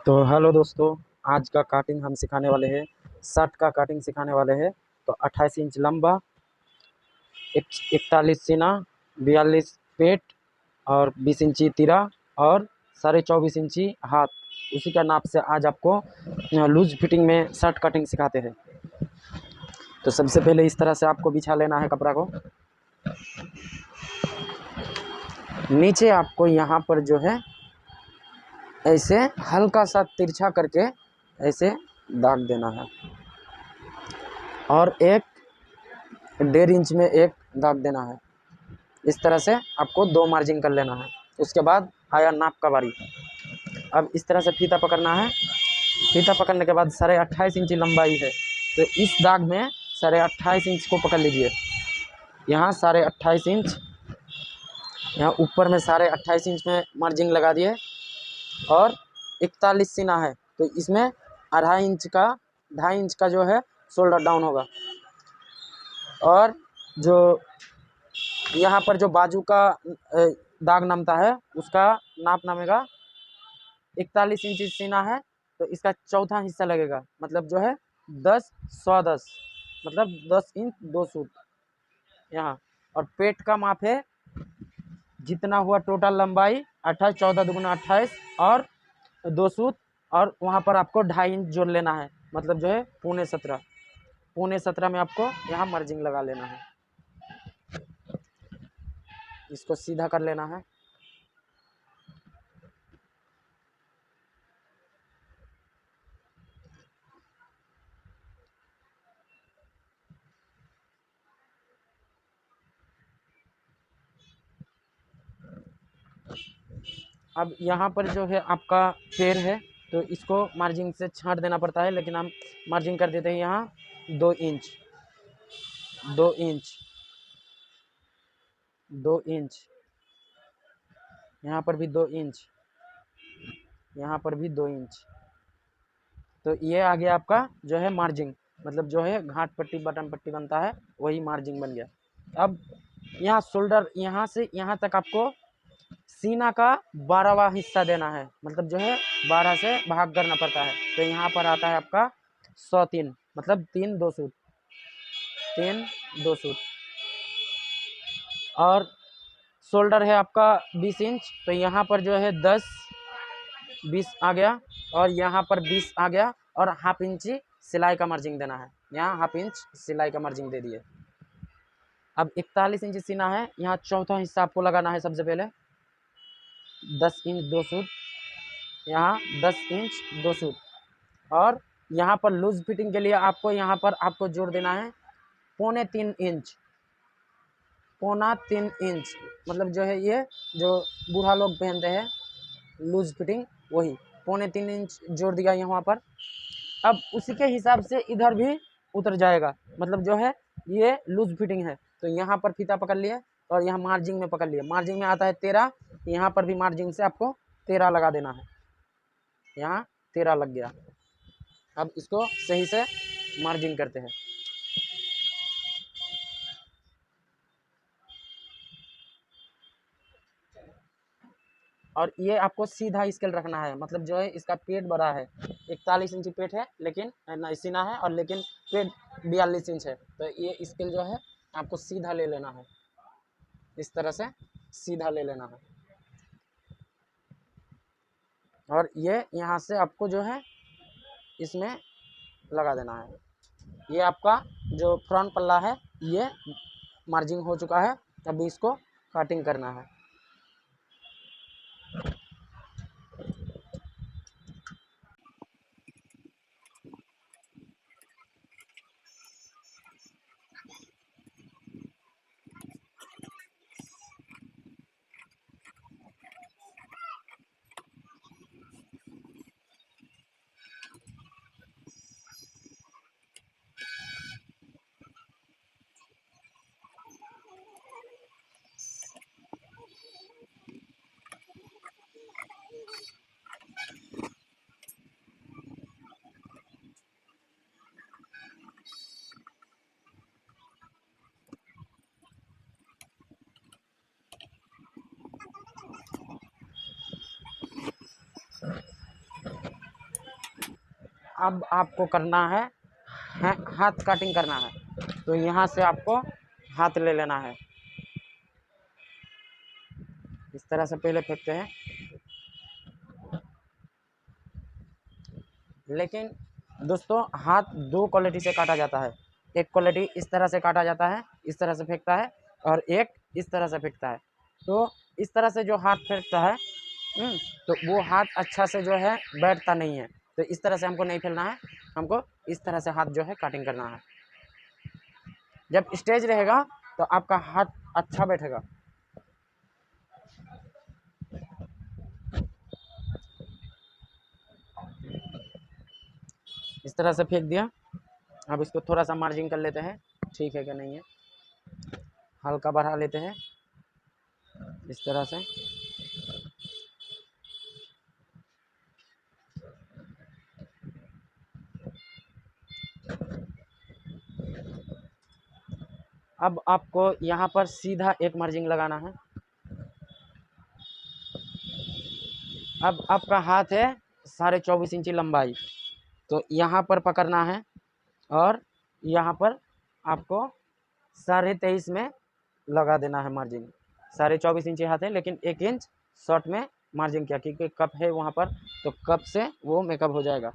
तो हेलो दोस्तों, आज का काटिंग हम सिखाने वाले हैं। शर्ट का काटिंग सिखाने वाले हैं। तो 28 इंच लंबा, 41 सीना, 42 पेट और 20 इंची तिरा और 24.5 इंची हाथ, उसी का नाप से आज आपको लूज फिटिंग में शर्ट कटिंग सिखाते हैं। तो सबसे पहले इस तरह से आपको बिछा लेना है कपड़ा को। नीचे आपको यहाँ पर जो है ऐसे हल्का सा तिरछा करके ऐसे दाग देना है और 1.5 इंच में एक दाग देना है। इस तरह से आपको 2 मार्जिन कर लेना है। उसके बाद आया नाप का बारी। अब इस तरह से फीता पकड़ना है। फीता पकड़ने के बाद 28.5 इंची लंबाई है, तो इस दाग में 28.5 इंच को पकड़ लीजिए। यहाँ 28.5 इंच, यहाँ ऊपर में 28.5 इंच में मार्जिन लगा दिए और 41 सीना है, तो इसमें 2.5 इंच का जो है शोल्डर डाउन होगा। और जो यहाँ पर जो बाजू का दाग नामता है उसका नाप नामेगा 41 इंची सीना है, तो इसका चौथा हिस्सा लगेगा, मतलब जो है 10 सवा 10, मतलब 10 इंच 2 सूत यहाँ। और पेट का माप है जितना हुआ टोटल लंबाई 28, 14 दुगुना 28 और 2 सूत, और वहाँ पर आपको 2.5 इंच जोड़ लेना है, मतलब जो है 17.5। 17.5 में आपको यहाँ मार्जिन लगा लेना है। इसको सीधा कर लेना है। अब यहाँ पर जो है आपका पैर है, तो इसको मार्जिन से छांट देना पड़ता है, लेकिन हम मार्जिन कर देते हैं यहाँ 2 इंच, 2 इंच, 2 इंच, यहाँ पर भी 2 इंच, यहाँ पर भी 2 इंच। तो ये आ गया आपका जो है मार्जिन, मतलब जो है घाट पट्टी बटन पट्टी बनता है वही मार्जिन बन गया। अब यहाँ शोल्डर, यहाँ से यहाँ तक आपको सीना का 12वां हिस्सा देना है, मतलब जो है 12 से भाग करना पड़ता है। तो यहाँ पर आता है आपका 103, मतलब 3 2 सूत, 3 2 सूत। और शोल्डर है आपका 20 इंच, तो यहाँ पर जो है 10 20 आ गया, और यहाँ पर 20 आ गया, और हाफ इंची सिलाई का मार्जिन देना है। यहाँ हाफ इंच सिलाई का मार्जिन दे दिए। अब 41 इंच सीना है, यहाँ चौथा हिस्सा आपको लगाना है। सबसे पहले 10 इंच 2 सूत, यहाँ 10 इंच 2 सूत। और यहाँ पर लूज फिटिंग के लिए आपको यहाँ पर आपको जोड़ देना है 3.25 इंच, 3.25 इंच, मतलब जो है ये जो बूढ़ा लोग पहनते हैं लूज फिटिंग, वही 3.25 इंच जोड़ दिया यहाँ पर। अब उसी के हिसाब से इधर भी उतर जाएगा, मतलब जो है ये लूज फिटिंग है, तो यहाँ पर फीता पकड़ लिए और यहाँ मार्जिन में पकड़ लिए। मार्जिन में आता है 13, यहाँ पर भी मार्जिन से आपको 13 लगा देना है। यहाँ 13 लग गया। अब इसको सही से मार्जिन करते हैं। और ये आपको सीधा स्केल रखना है, मतलब जो है इसका पेट बड़ा है, 41 इंची पेट है, लेकिन सीना है, और लेकिन पेट 42 इंच है, तो ये स्केल जो है आपको सीधा ले लेना है। इस तरह से सीधा ले लेना है। और ये यहाँ से आपको जो है इसमें लगा देना है। ये आपका जो फ्रंट पल्ला है ये मार्जिन हो चुका है। अभी इसको कटिंग करना है। अब आपको करना है हाथ कटिंग करना है, तो यहाँ से आपको हाथ ले लेना है। इस तरह से पहले फेंकते हैं, लेकिन दोस्तों हाथ दो क्वालिटी से काटा जाता है। एक क्वालिटी इस तरह से काटा जाता है, इस तरह से फेंकता है, और एक इस तरह से फेंकता है। तो इस तरह से जो हाथ फेंकता है तो वो हाथ अच्छा से जो है बैठता नहीं है। तो इस तरह से हमको नहीं फैलना है, हमको इस तरह से हाथ जो है कटिंग करना है। जब स्टेज रहेगा तो आपका हाथ अच्छा बैठेगा। इस तरह से फेंक दिया। अब इसको थोड़ा सा मार्जिन कर लेते हैं, ठीक है कि नहीं है, हल्का बढ़ा लेते हैं इस तरह से। अब आपको यहाँ पर सीधा एक मार्जिन लगाना है। अब आपका हाथ है 24.5 इंची लंबाई, तो यहाँ पर पकड़ना है और यहाँ पर आपको 23.5 में लगा देना है मार्जिन। 24.5 इंची हाथ है, लेकिन 1 इंच शॉर्ट में मार्जिन किया, क्योंकि कप है वहाँ पर, तो कप से वो मेकअप हो जाएगा।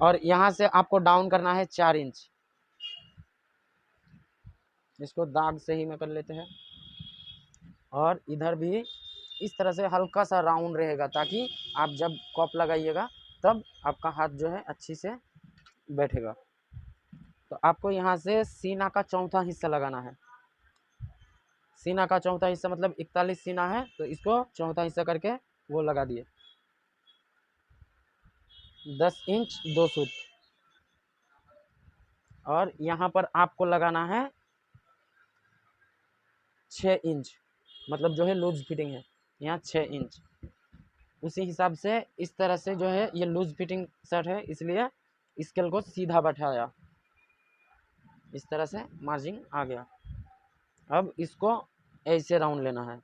और यहाँ से आपको डाउन करना है 4 इंच। इसको दाग से ही में कर लेते हैं। और इधर भी इस तरह से हल्का सा राउंड रहेगा, ताकि आप जब कप लगाइएगा तब आपका हाथ जो है अच्छी से बैठेगा। तो आपको यहाँ से सीना का चौथा हिस्सा लगाना है। सीना का चौथा हिस्सा मतलब 41 सीना है, तो इसको चौथा हिस्सा करके वो लगा दिए। 10 इंच 2 सूत। और यहाँ पर आपको लगाना है 6 इंच, मतलब जो है लूज फिटिंग है यहाँ 6 इंच। उसी हिसाब से इस तरह से जो है ये लूज फिटिंग शर्ट है, इसलिए स्केल को सीधा बैठाया। इस तरह से मार्जिन आ गया। अब इसको ऐसे राउंड लेना है,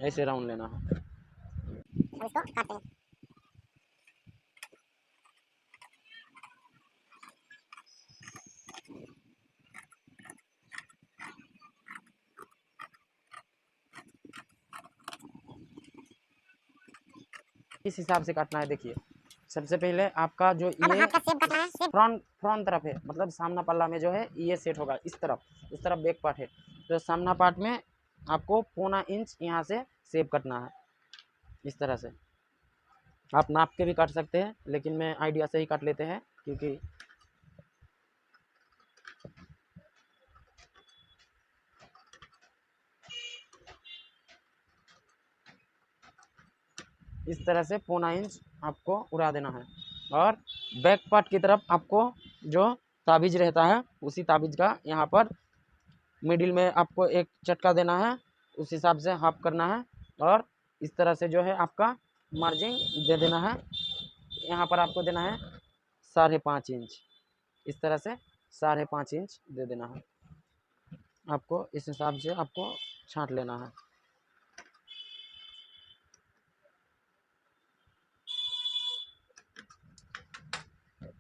ऐसे राउंड लेना है। अब इसको काटते हैं। इस हिसाब से काटना है। देखिए सबसे पहले आपका जो ये फ्रंट तरफ है, मतलब सामना पल्ला में जो है ये सेट होगा इस तरफ, उस तरफ बैक पार्ट है, तो सामना पार्ट में आपको 1.25 इंच यहाँ से सेव करना है। इस तरह से आप नाप के भी काट सकते हैं, लेकिन मैं आइडिया से ही काट लेते हैं, क्योंकि इस तरह से 1.25 इंच आपको उड़ा देना है। और बैक पार्ट की तरफ आपको जो ताबीज रहता है, उसी ताबीज का यहाँ पर मिडिल में आपको एक चटका देना है, उस हिसाब से हाफ करना है। और इस तरह से जो है आपका मार्जिन दे देना है। यहाँ पर आपको देना है 5.5 इंच। इस तरह से 5.5 इंच दे देना है आपको। इस हिसाब से आपको छांट लेना है।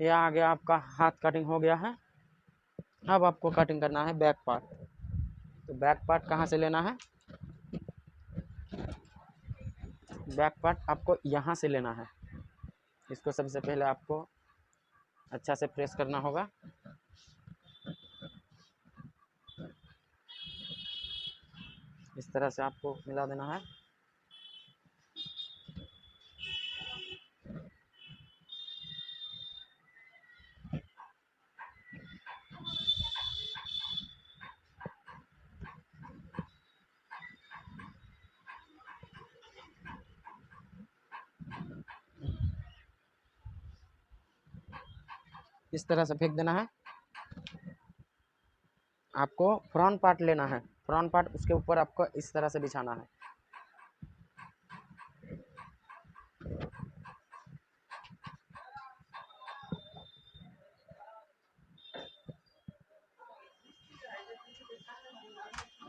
ये आ गया, आपका हाथ कटिंग हो गया है। अब आपको कटिंग करना है बैक पार्ट। तो बैक पार्ट कहाँ से लेना है? बैक पार्ट आपको यहाँ से लेना है। इसको सबसे पहले आपको अच्छा से प्रेस करना होगा। इस तरह से आपको मिला देना है। इस तरह से फेंक देना है। आपको फ्रंट पार्ट लेना है, फ्रंट पार्ट उसके ऊपर आपको इस तरह से बिछाना है।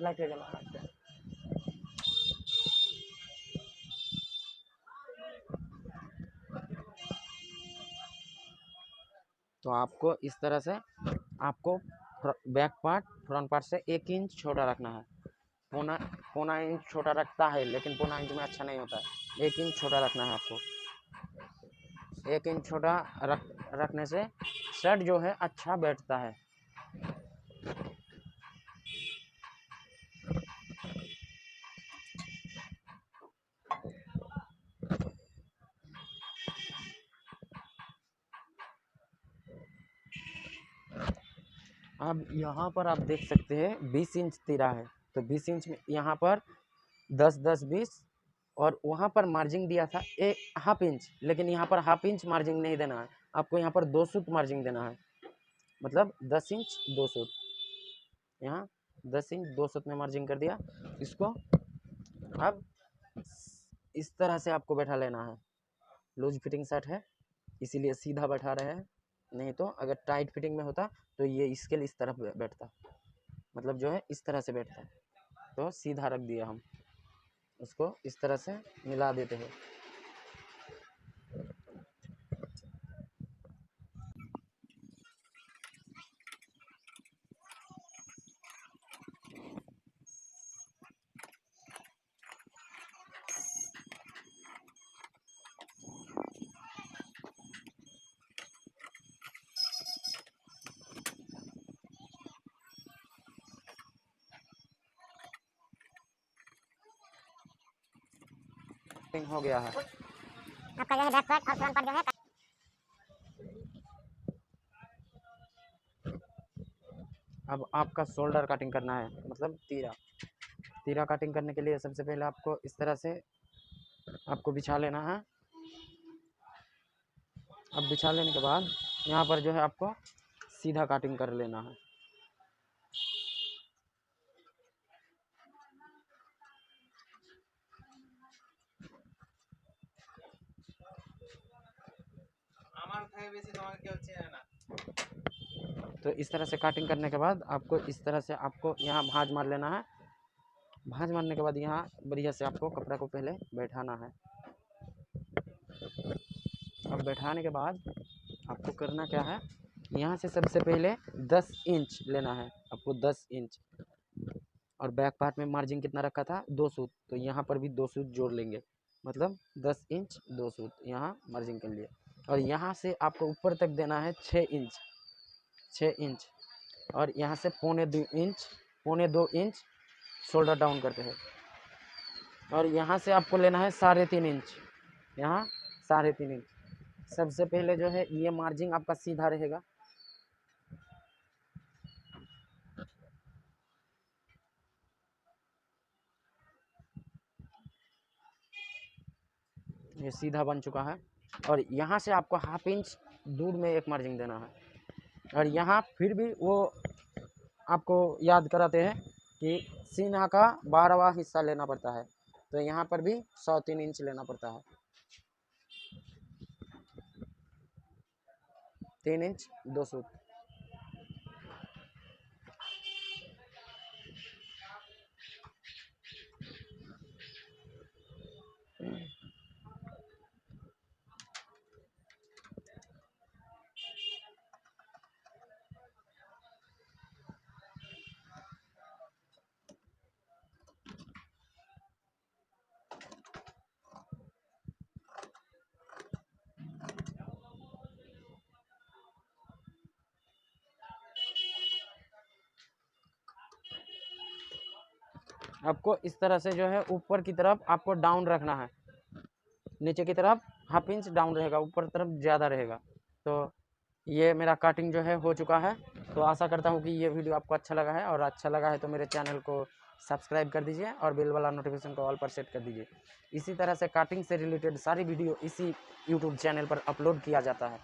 लाइट जला। तो आपको इस तरह से आपको बैक पार्ट फ्रंट पार्ट से 1 इंच छोटा रखना है। पौना इंच छोटा रखता है, लेकिन पौना इंच में अच्छा नहीं होता है। 1 इंच छोटा रखना है आपको। 1 इंच छोटा रखने से शर्ट जो है अच्छा बैठता है। अब यहाँ पर आप देख सकते हैं 20 इंच तिरा है, तो 20 इंच में यहाँ पर 10 10 20 और वहाँ पर मार्जिन दिया था 1/2 इंच, लेकिन यहाँ पर 1/2 इंच मार्जिन नहीं देना है आपको, यहाँ पर 2 सूत मार्जिन देना है। मतलब 10 इंच 2 सूत, यहाँ 10 इंच 2 सूत में मार्जिन कर दिया इसको। अब इस तरह से आपको बैठा लेना है। लूज फिटिंग शर्ट है इसीलिए सीधा बैठा रहे हैं, नहीं तो अगर टाइट फिटिंग में होता तो ये इसके लिए इस तरफ बैठता, मतलब जो है इस तरह से बैठता। तो सीधा रख दिया हम, उसको इस तरह से मिला देते हैं। हो गया है आपका जो है बैक पार्ट और फ्रंट पार्ट जो है। अब आपका शोल्डर कटिंग करना है, मतलब तीरा कटिंग करने के लिए सबसे पहले आपको इस तरह से आपको बिछा लेना है। अब बिछा लेने के बाद यहाँ पर जो है आपको सीधा कटिंग कर लेना है। तो इस तरह से कटिंग करने के बाद आपको इस तरह से आपको यहाँ भांज मार लेना है। भांज मारने के बाद यहाँ बढ़िया से आपको कपड़ा को पहले बैठाना है। अब बैठाने के बाद आपको करना क्या है, यहाँ से सबसे पहले 10 इंच लेना है आपको, 10 इंच। और बैक पार्ट में मार्जिन कितना रखा था 2 सूत, तो यहाँ पर भी 2 सूत जोड़ लेंगे, मतलब 10 इंच 2 सूत यहाँ मार्जिन के लिए। और यहाँ से आपको ऊपर तक देना है 6 इंच और यहाँ से पौने 2 इंच शोल्डर डाउन करते हैं। और यहाँ से आपको लेना है 3.5 इंच, यहाँ 3.5 इंच। सबसे पहले जो है ये मार्जिन आपका सीधा रहेगा, ये सीधा बन चुका है। और यहाँ से आपको 1/2 इंच दूर में एक मार्जिन देना है। और यहाँ फिर भी वो आपको याद कराते हैं कि सीना का 12वां हिस्सा लेना पड़ता है, तो यहाँ पर भी 3.25 इंच लेना पड़ता है। 3 इंच 2 सूत। आपको इस तरह से जो है ऊपर की तरफ आपको डाउन रखना है, नीचे की तरफ 1/2 इंच डाउन रहेगा, ऊपर तरफ ज़्यादा रहेगा। तो ये मेरा कटिंग जो है हो चुका है। तो आशा करता हूँ कि ये वीडियो आपको अच्छा लगा है, और अच्छा लगा है तो मेरे चैनल को सब्सक्राइब कर दीजिए और बेल वाला नोटिफिकेशन को ऑल पर सेट कर दीजिए। इसी तरह से कटिंग से रिलेटेड सारी वीडियो इसी यूट्यूब चैनल पर अपलोड किया जाता है।